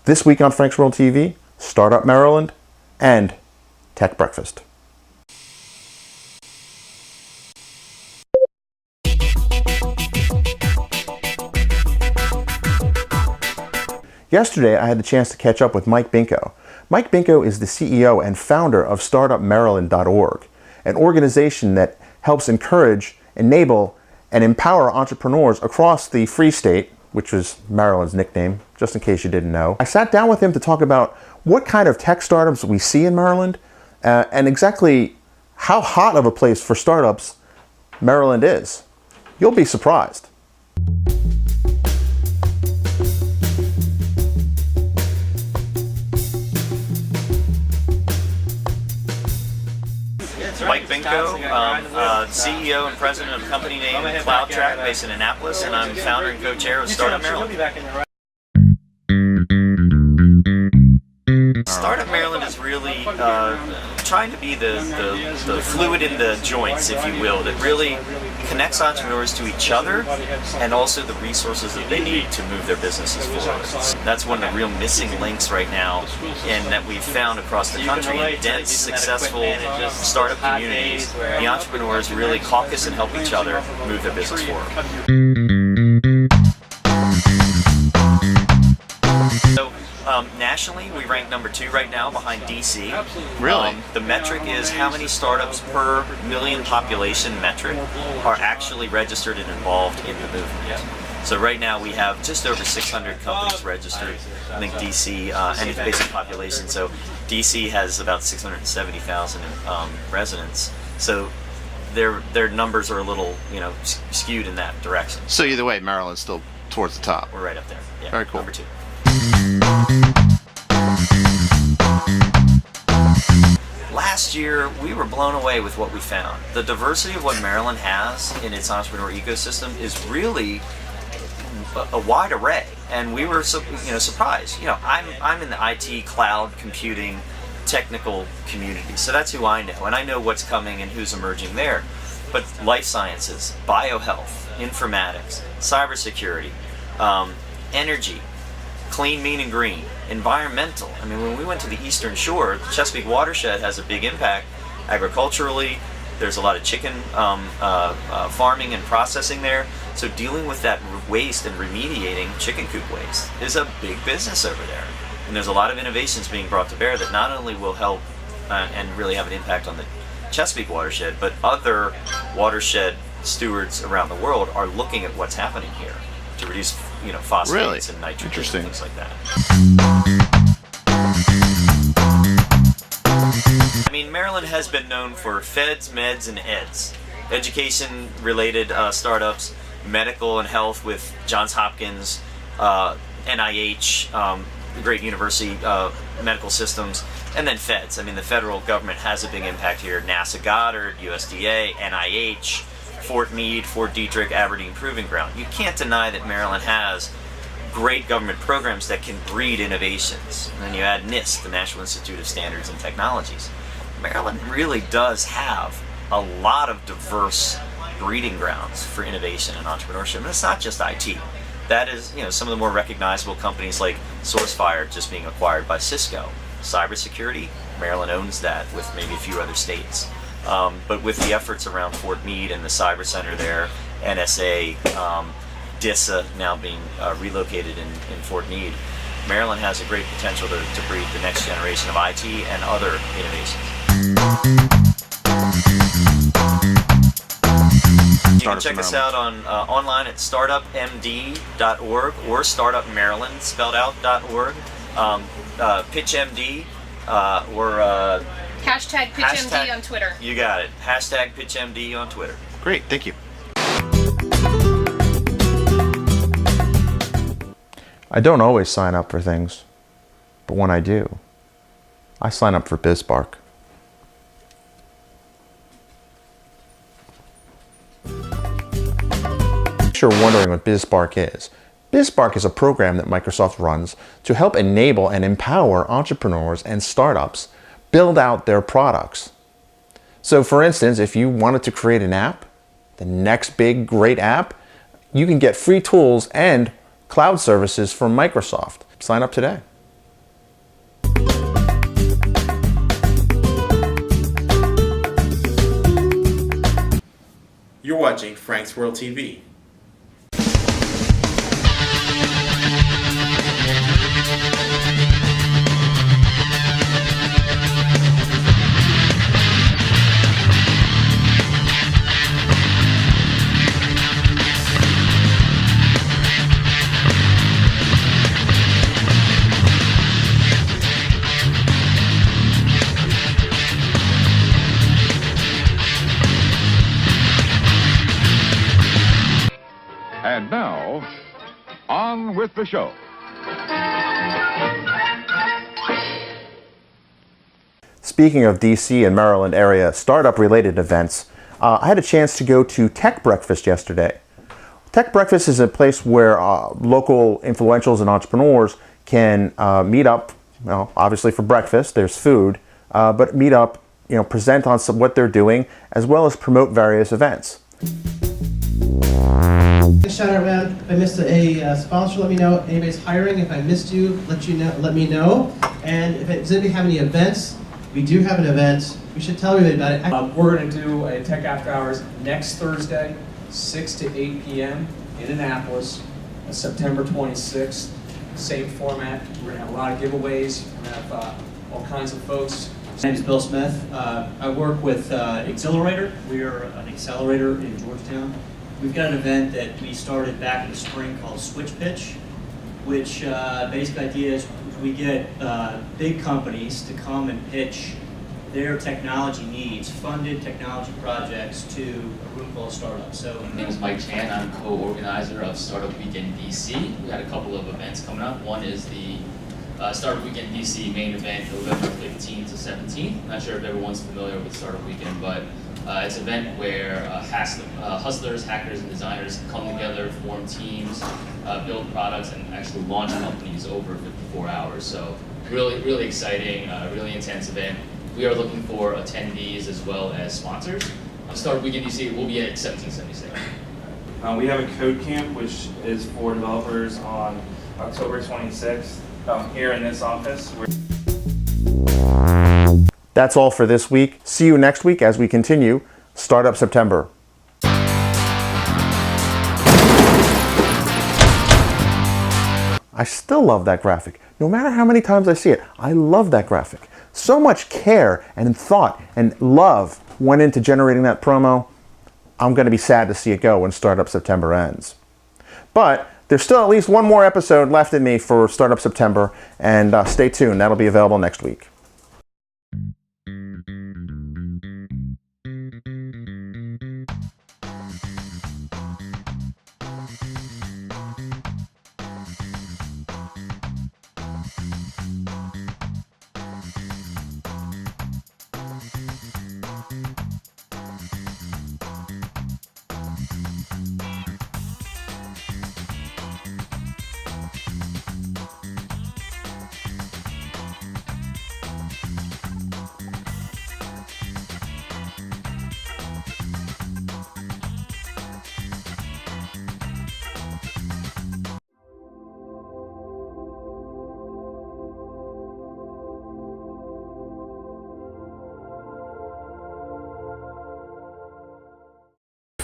This week on Frank's World TV, Startup Maryland and Tech Breakfast. Yesterday, I had the chance to catch up with Mike Binko. Mike Binko is the CEO and founder of StartupMaryland.org, an organization that helps encourage, enable, and empower entrepreneurs across the Free State, which was Maryland's nickname, just in case you didn't know. I sat down with him to talk about what kind of tech startups we see in Maryland and exactly how hot of a place for startups Maryland is. You'll be surprised. Mike Binko, CEO and president of a company named CloudTrack based in Annapolis, and I'm founder and co-chair of Startup Maryland. Startup Maryland is really trying to be the fluid in the joints, if you will, that really connects entrepreneurs to each other and also the resources that they need to move their businesses forward. That's one of the real missing links right now, and that we've found across the country in dense, successful startup communities. The entrepreneurs really caucus and help each other move their business forward. So, nationally, we rank number 2 right now behind DC. Really? The metric is how many startups per million population metric are actually registered and involved in the movement. So right now we have just over 600 companies registered. I think DC, and it's based on population, so DC has about 670,000 residents. So their numbers are a little, skewed in that direction. So either way, Maryland's still towards the top. We're right up there. Yeah, very cool. Number 2. Last year, we were blown away with what we found. The diversity of what Maryland has in its entrepreneur ecosystem is really a wide array, and we were surprised. I'm in the IT, cloud, computing, technical community, so that's who I know, and I know what's coming and who's emerging there. But life sciences, biohealth, informatics, cybersecurity, energy, clean, mean, and green, environmental. I mean, when we went to the Eastern Shore, the Chesapeake watershed has a big impact agriculturally. There's a lot of chicken farming and processing there. So dealing with that waste and remediating chicken coop waste is a big business over there. And there's a lot of innovations being brought to bear that not only will help and really have an impact on the Chesapeake watershed, but other watershed stewards around the world are looking at what's happening here to reduce phosphates and nitrogen and things like that. I mean, Maryland has been known for feds, meds, and eds. Education-related startups, medical and health with Johns Hopkins, NIH, great university medical systems, and then feds. I mean, the federal government has a big impact here. NASA Goddard, USDA, NIH, Fort Meade, Fort Detrick, Aberdeen Proving Ground. You can't deny that Maryland has great government programs that can breed innovations. And then you add NIST, the National Institute of Standards and Technologies. Maryland really does have a lot of diverse breeding grounds for innovation and entrepreneurship. And it's not just IT. That is, some of the more recognizable companies like SourceFire just being acquired by Cisco. Cybersecurity, Maryland owns that with maybe a few other states. But with the efforts around Fort Meade and the Cyber Center there, NSA, DISA now being relocated in Fort Meade, Maryland has a great potential to breed the next generation of IT and other innovations. You can check us out on online at startupmd.org or startupmaryland spelled out.org, PitchMD or Hashtag PitchMD on Twitter. You got it. Hashtag PitchMD on Twitter. Great, thank you. I don't always sign up for things, but when I do, I sign up for BizSpark. You're wondering what BizSpark is. BizSpark is a program that Microsoft runs to help enable and empower entrepreneurs and startups build out their products. So for instance, if you wanted to create an app, the next big great app, you can get free tools and cloud services from Microsoft. Sign up today. You're watching Frank's World TV. And now, on with the show. Speaking of DC and Maryland area startup-related events, I had a chance to go to Tech Breakfast yesterday. Tech Breakfast is a place where local influentials and entrepreneurs can meet up, well, obviously for breakfast, there's food, but meet up, present on what they're doing, as well as promote various events. Shout out, man. If I missed a sponsor, let me know. Anybody's hiring, if I missed you, let me know. And does anybody have any events? We do have an event. We should tell everybody about it. We're going to do a Tech After Hours next Thursday, 6 to 8 p.m. in Annapolis, September 26th. Same format. We're going to have a lot of giveaways. We're going to have all kinds of folks. My name is Bill Smith. I work with Exhilarator. We are an accelerator in Georgetown. We've got an event that we started back in the spring called Switch Pitch, which basic idea is we get big companies to come and pitch their technology needs, funded technology projects to a room full of startups. So my name is Mike Chan. I'm co-organizer of Startup Weekend DC. We had a couple of events coming up. One is the Startup Weekend DC main event, November 15th to 17th. Not sure if everyone's familiar with Startup Weekend, but it's an event where hustlers, hackers, and designers come together, form teams, build products, and actually launch companies over 54 hours. So really, really exciting, really intense event. We are looking for attendees as well as sponsors. Startup Weekend DC will be at 1776. We have a code camp, which is for developers on October 26th here in this office. That's all for this week. See you next week as we continue Startup September. I still love that graphic. No matter how many times I see it, I love that graphic. So much care and thought and love went into generating that promo. I'm going to be sad to see it go when Startup September ends. But there's still at least one more episode left in me for Startup September, and stay tuned. That'll be available next week.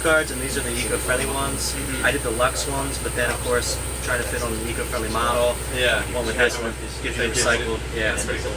Cards, and these are the eco-friendly ones. I did the Lux ones, but then of course trying to fit on the eco-friendly model. Yeah, one that has to get recycled. Yeah, it's pretty cool.